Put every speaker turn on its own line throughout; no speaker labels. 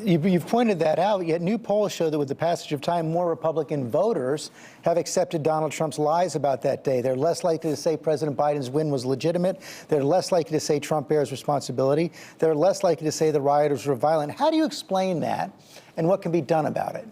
You've pointed that out, yet new polls show that with the passage of time, more Republican voters have accepted Donald Trump's lies about that day. They're less likely to say President Biden's win was legitimate. They're less likely to say Trump bears responsibility. They're less likely to say the rioters were violent. How do you explain that, and what can be done about it?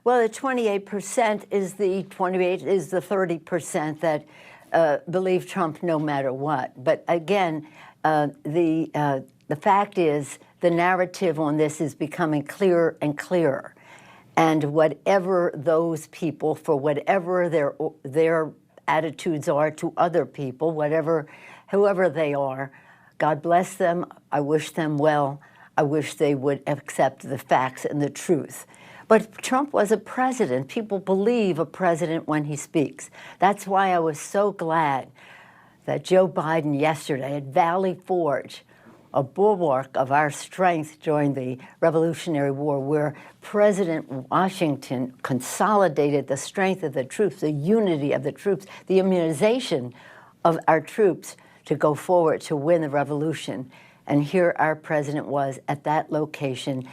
Well, the 28% is the 30% that believe Trump no matter what. But again, the fact is the narrative on this is becoming clearer and clearer. And whatever those people, for whatever their attitudes are to other people, whoever they are, God bless them. I wish them well. I wish they would accept the facts and the truth. But Trump was a president. People believe a president when he speaks. That's why I was so glad that Joe Biden yesterday at Valley Forge, a bulwark of our strength during the Revolutionary War, where President Washington consolidated the strength of the troops, the unity of the troops, the immunization of our troops to go forward to win the revolution. And here our president was at that location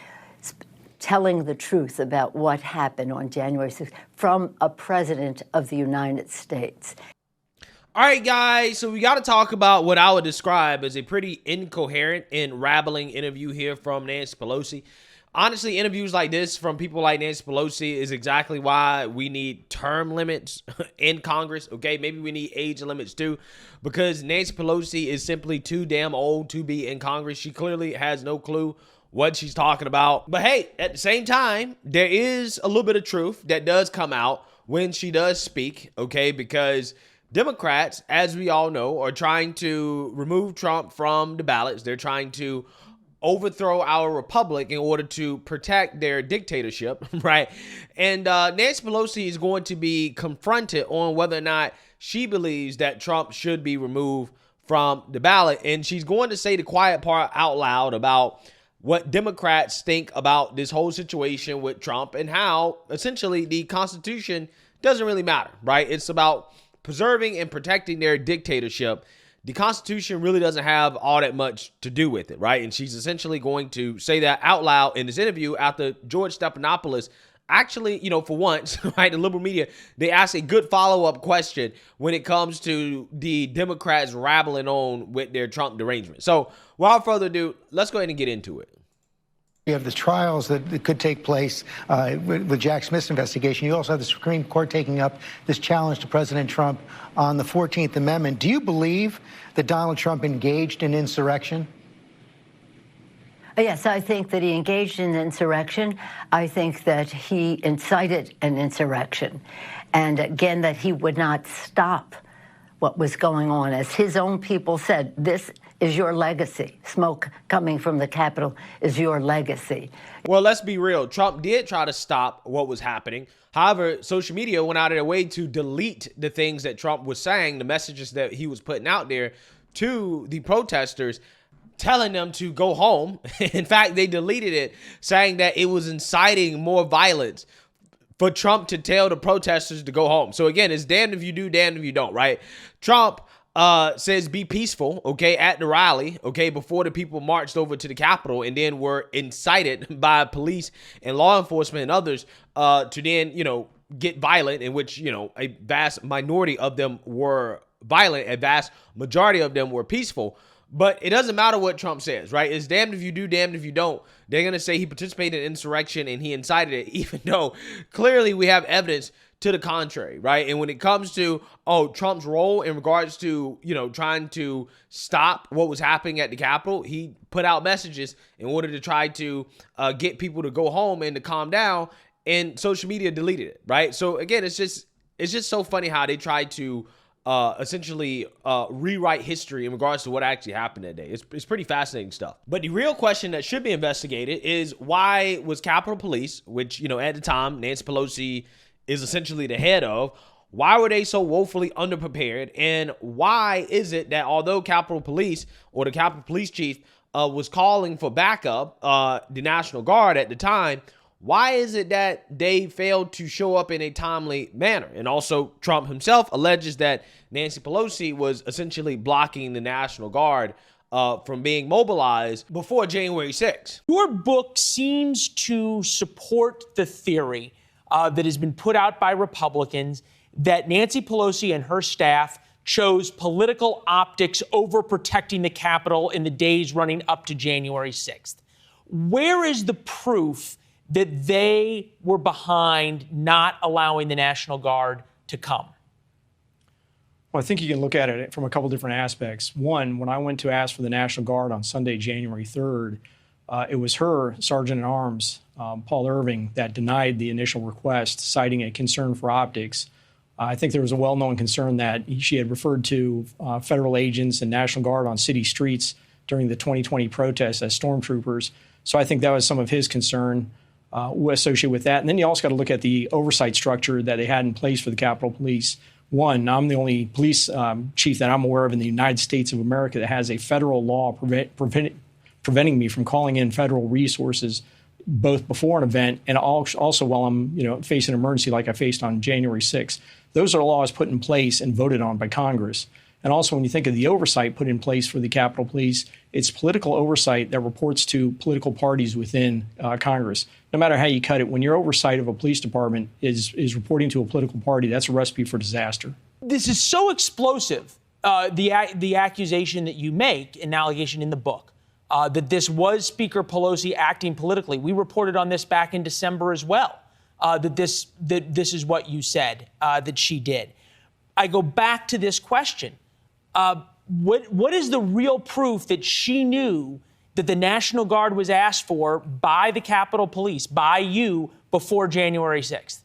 telling the truth about what happened on January 6th from a president of the United States.
All right, guys, so we got to talk about what I would describe as a pretty incoherent and rambling interview here from Nancy Pelosi. Honestly, interviews like this from people like Nancy Pelosi is exactly why we need term limits in Congress, okay? Maybe we need age limits too, because Nancy Pelosi is simply too damn old to be in Congress. She clearly has no clue what she's talking about. But hey, at the same time, there is a little bit of truth that does come out when she does speak, okay? Because Democrats, as we all know, are trying to remove Trump from the ballots. They're trying to overthrow our republic in order to protect their dictatorship, right? And Nancy Pelosi is going to be confronted on whether or not she believes that Trump should be removed from the ballot. And she's going to say the quiet part out loud about what Democrats think about this whole situation with Trump and how essentially the Constitution doesn't really matter, right? It's about preserving and protecting their dictatorship. The Constitution really doesn't have all that much to do with it, right? And she's essentially going to say that out loud in this interview after George Stephanopoulos actually, for once, right, the liberal media, they asked a good follow-up question when it comes to the Democrats rabbling on with their Trump derangement. So without further ado, let's go ahead and get into it.
You have the trials that could take place with Jack Smith's investigation. You also have the Supreme Court taking up this challenge to President Trump on the 14th Amendment. Do you believe that Donald Trump engaged in insurrection?
Yes, I think that he engaged in insurrection. I think that he incited an insurrection. And again, that he would not stop what was going on. As his own people said, this is your legacy. Smoke coming from the Capitol is your legacy.
Well, let's be real. Trump did try to stop what was happening. However, social media went out of their way to delete the things that Trump was saying, the messages that he was putting out there to the protesters, telling them to go home. In fact, they deleted it, saying that it was inciting more violence for Trump to tell the protesters to go home. So again, it's damned if you do, damned if you don't, right? Trump says be peaceful, okay, at the rally, okay, before the people marched over to the Capitol and then were incited by police and law enforcement and others to then, get violent, in which, a vast minority of them were violent, a vast majority of them were peaceful. But it doesn't matter what Trump says, right? It's damned if you do, damned if you don't. They're going to say he participated in insurrection and he incited it, even though clearly we have evidence to the contrary, right? And when it comes to, Trump's role in regards to, trying to stop what was happening at the Capitol, he put out messages in order to try to get people to go home and to calm down, and social media deleted it, right? So again, it's just so funny how they try to essentially rewrite history in regards to what actually happened that day. It's pretty fascinating stuff. But the real question that should be investigated is, why was Capitol Police, which, at the time Nancy Pelosi is essentially the head of, why were they so woefully underprepared? And why is it that although Capitol Police or the Capitol Police Chief was calling for backup, the National Guard at the time, why is it that they failed to show up in a timely manner? And also, Trump himself alleges that Nancy Pelosi was essentially blocking the National Guard from being mobilized before January 6th.
Your book seems to support the theory that has been put out by Republicans that Nancy Pelosi and her staff chose political optics over protecting the Capitol in the days running up to January 6th. Where is the proof that they were behind not allowing the National Guard to come?
Well, I think you can look at it from a couple different aspects. One, when I went to ask for the National Guard on Sunday, January 3rd, it was her, Sergeant-at-Arms, Paul Irving, that denied the initial request, citing a concern for optics. I think there was a well-known concern that she had referred to federal agents and National Guard on city streets during the 2020 protests as stormtroopers. So I think that was some of his concern associated with that. And then you also got to look at the oversight structure that they had in place for the Capitol Police. One, I'm the only police chief that I'm aware of in the United States of America that has a federal law preventing me from calling in federal resources both before an event and also while I'm facing an emergency like I faced on January 6th. Those are laws put in place and voted on by Congress. And also when you think of the oversight put in place for the Capitol Police, it's political oversight that reports to political parties within Congress. No matter how you cut it, when your oversight of a police department is reporting to a political party, that's a recipe for disaster.
This is so explosive, the accusation that you make, an allegation in the book, that this was Speaker Pelosi acting politically. We reported on this back in December as well, that this is what you said that she did. I go back to this question. What is the real proof that she knew that the National Guard was asked for by the Capitol Police, by you, before January 6th?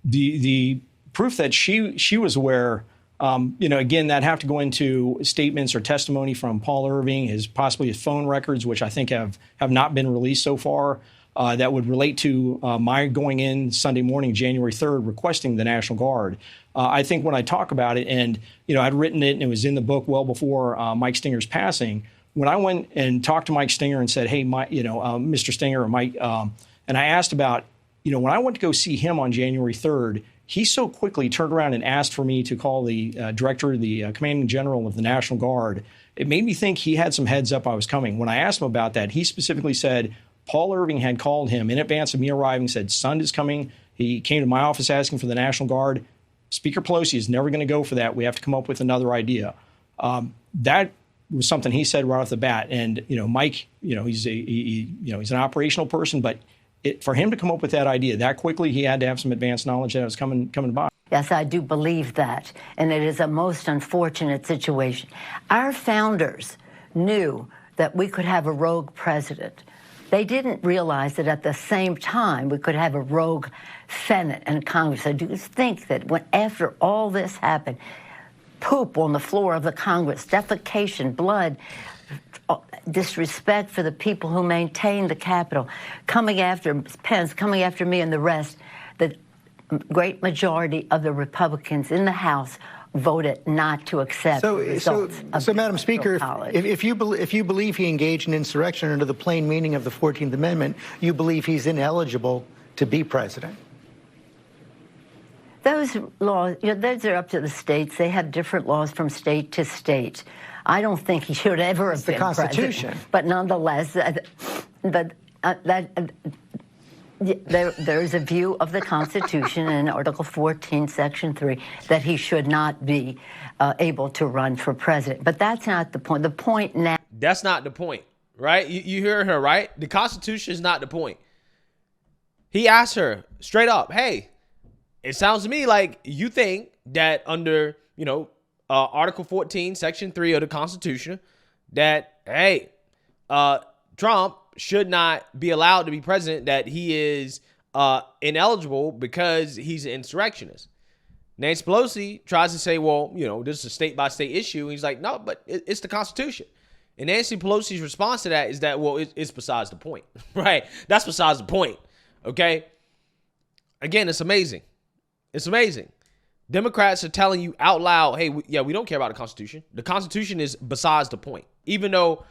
The proof that she was aware, again, that'd have to go into statements or testimony from Paul Irving, possibly his phone records, which I think have not been released so far, that would relate to my going in Sunday morning, January 3rd, requesting the National Guard. I think when I talk about it, and I'd written it and it was in the book well before Mike Stinger's passing. When I went and talked to Mike Stinger and said, "Hey, Mr. Stinger or Mike," and I asked about, when I went to go see him on January 3rd, he so quickly turned around and asked for me to call the director, the commanding general of the National Guard. It made me think he had some heads up I was coming. When I asked him about that, he specifically said Paul Irving had called him in advance of me arriving, said, "Son is coming." He came to my office asking for the National Guard. Speaker Pelosi is never going to go for that. We have to come up with another idea. That was something he said right off the bat. And Mike, he's an operational person, but for him to come up with that idea that quickly, he had to have some advanced knowledge that was coming by.
Yes, I do believe that, and it is a most unfortunate situation. Our founders knew that we could have a rogue president. They didn't realize that at the same time we could have a rogue Senate and Congress. I do think that after all this happened, poop on the floor of the Congress, defecation, blood, disrespect for the people who maintain the Capitol, coming after Pence, coming after me and the rest, the great majority of the Republicans in the House voted not to accept the results of
so Madam Speaker,
College.
if you believe he engaged in insurrection under the plain meaning of the 14th Amendment, you believe he's ineligible to be president.
Those laws, those are up to the states. They have different laws from state to state. I don't think he should ever have been president.
It's the Constitution.
But nonetheless, there is a view of the Constitution in Article 14, Section 3, that he should not be able to run for president. But that's not the point. The point now...
That's not the point, right? You hear her, right? The Constitution is not the point. He asked her straight up, hey, it sounds to me like you think that under, Article 14, Section 3 of the Constitution, that, hey, Trump should not be allowed to be president, that he is ineligible because he's an insurrectionist. Nancy Pelosi tries to say, well, this is a state-by-state issue. And he's like, no, but it's the Constitution. And Nancy Pelosi's response to that is that, well, it's besides the point, right? That's besides the point, okay? Again, it's amazing. It's amazing. Democrats are telling you out loud, hey, we don't care about the Constitution. The Constitution is besides the point, even though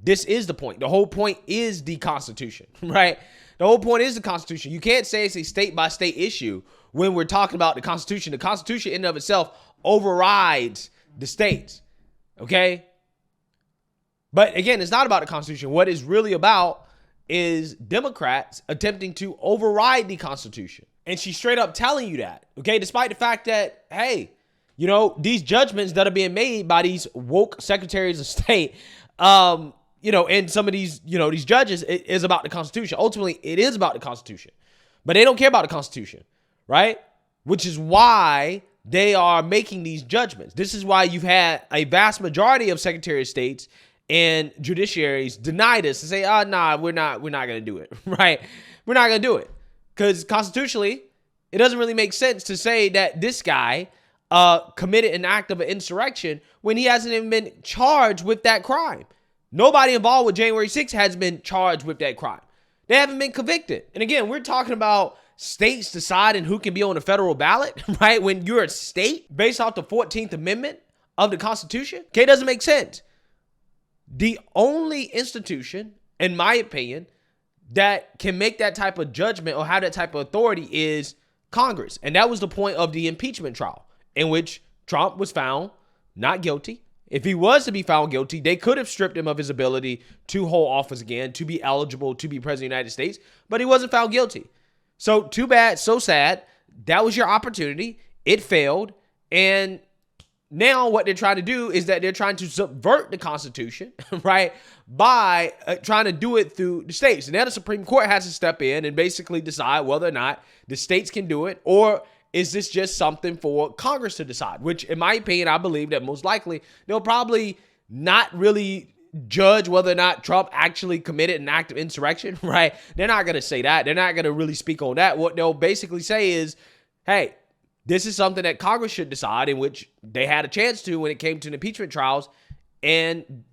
this is the point. The whole point is the Constitution, right? The whole point is the Constitution. You can't say it's a state-by-state issue when we're talking about the Constitution. The Constitution in and of itself overrides the states. Okay? But again, it's not about the Constitution. What it's really about is Democrats attempting to override the Constitution. And she's straight up telling you that, okay? Despite the fact that, hey, you know, these judgments that are being made by these woke secretaries of state, you know, and some of these, you know, these judges, it is about the Constitution. Ultimately, it is about the Constitution. But they don't care about the Constitution, right? Which is why they are making these judgments. This is why you've had a vast majority of Secretary of States and judiciaries deny this and say, nah, we're not going to do it, right? We're not going to do it. Because constitutionally, it doesn't really make sense to say that this guy committed an act of an insurrection when he hasn't even been charged with that crime. Nobody involved with January 6th has been charged with that crime. They haven't been convicted. And again, we're talking about states deciding who can be on the federal ballot, right? When you're a state based off the 14th Amendment of the Constitution. Okay, it doesn't make sense. The only institution, in my opinion, that can make that type of judgment or have that type of authority is Congress. And that was the point of the impeachment trial, in which Trump was found not guilty. If he was to be found guilty, they could have stripped him of his ability to hold office again, to be eligible to be president of the United States, but he wasn't found guilty. So too bad, so sad. That was your opportunity. It failed. And now what they're trying to do is that they're trying to subvert the Constitution, right, by trying to do it through the states. And now the Supreme Court has to step in and basically decide whether or not the states can do it, or is this just something for Congress to decide? Which, in my opinion, I believe that most likely they'll probably not really judge whether or not Trump actually committed an act of insurrection, right? They're not going to say that. They're not going to really speak on that. What they'll basically say is, hey, this is something that Congress should decide, in which they had a chance to when it came to the impeachment trials, and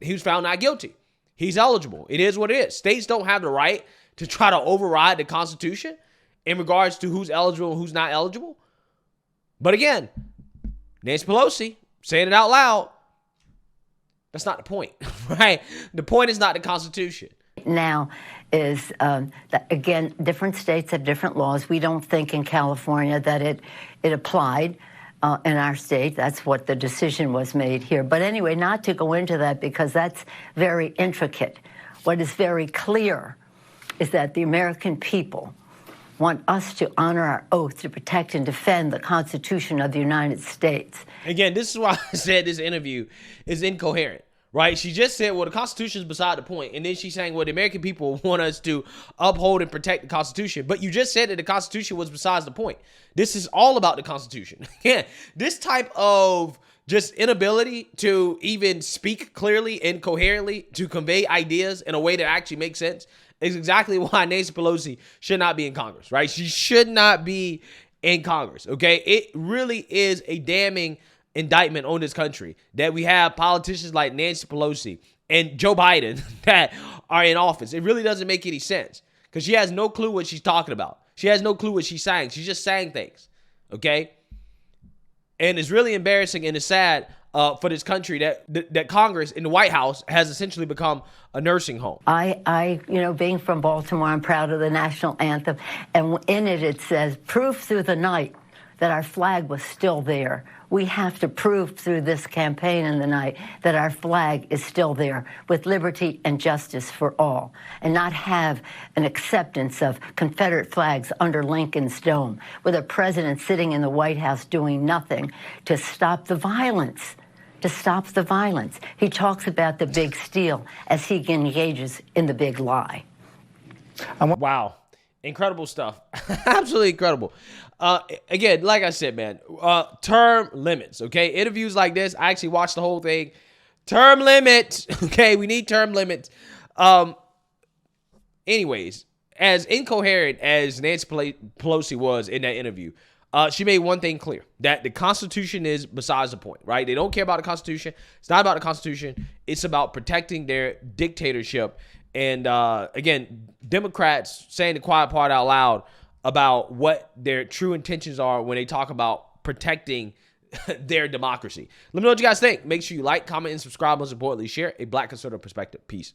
he was found not guilty. He's eligible. It is what it is. States don't have the right to try to override the Constitution in regards to who's eligible and who's not eligible. But again, Nancy Pelosi saying it out loud, that's not the point, right? The point is not the Constitution.
Now is, that, again, different states have different laws. We don't think in California that it applied in our state. That's what the decision was made here. But anyway, not to go into that because that's very intricate. What is very clear is that the American people want us to honor our oath to protect and defend the Constitution of the United States.
Again, this is why I said this interview is incoherent, right? She just said, well, the Constitution is beside the point. And then she's saying, well, the American people want us to uphold and protect the Constitution. But you just said that the Constitution was besides the point. This is all about the Constitution. Yeah, this type of just inability to even speak clearly and coherently, to convey ideas in a way that actually makes sense, is exactly why Nancy Pelosi should not be in Congress, right? She should not be in Congress, okay? It really is a damning indictment on this country that we have politicians like Nancy Pelosi and Joe Biden that are in office. It really doesn't make any sense because she has no clue what she's talking about. She has no clue what she's saying. She's just saying things, okay? And it's really embarrassing and it's sad for this country that Congress and the White House has essentially become a nursing home.
I, being from Baltimore, I'm proud of the national anthem. And in it says, proof through the night that our flag was still there. We have to prove through this campaign in the night that our flag is still there with liberty and justice for all, and not have an acceptance of Confederate flags under Lincoln's dome, with a president sitting in the White House doing nothing to stop the violence. He talks about the big steal as he engages in the big lie.
Wow. Incredible stuff. Absolutely incredible. Again, like I said, man, term limits, okay? Interviews like this, I actually watched the whole thing. Term limits, okay? We need term limits. Anyways, as incoherent as Nancy Pelosi was in that interview, she made one thing clear, that the Constitution is besides the point, right? They don't care about the Constitution. It's not about the Constitution. It's about protecting their dictatorship. And again, Democrats saying the quiet part out loud about what their true intentions are when they talk about protecting their democracy. Let me know what you guys think. Make sure you like, comment, and subscribe. Most importantly, share a Black conservative perspective. Peace.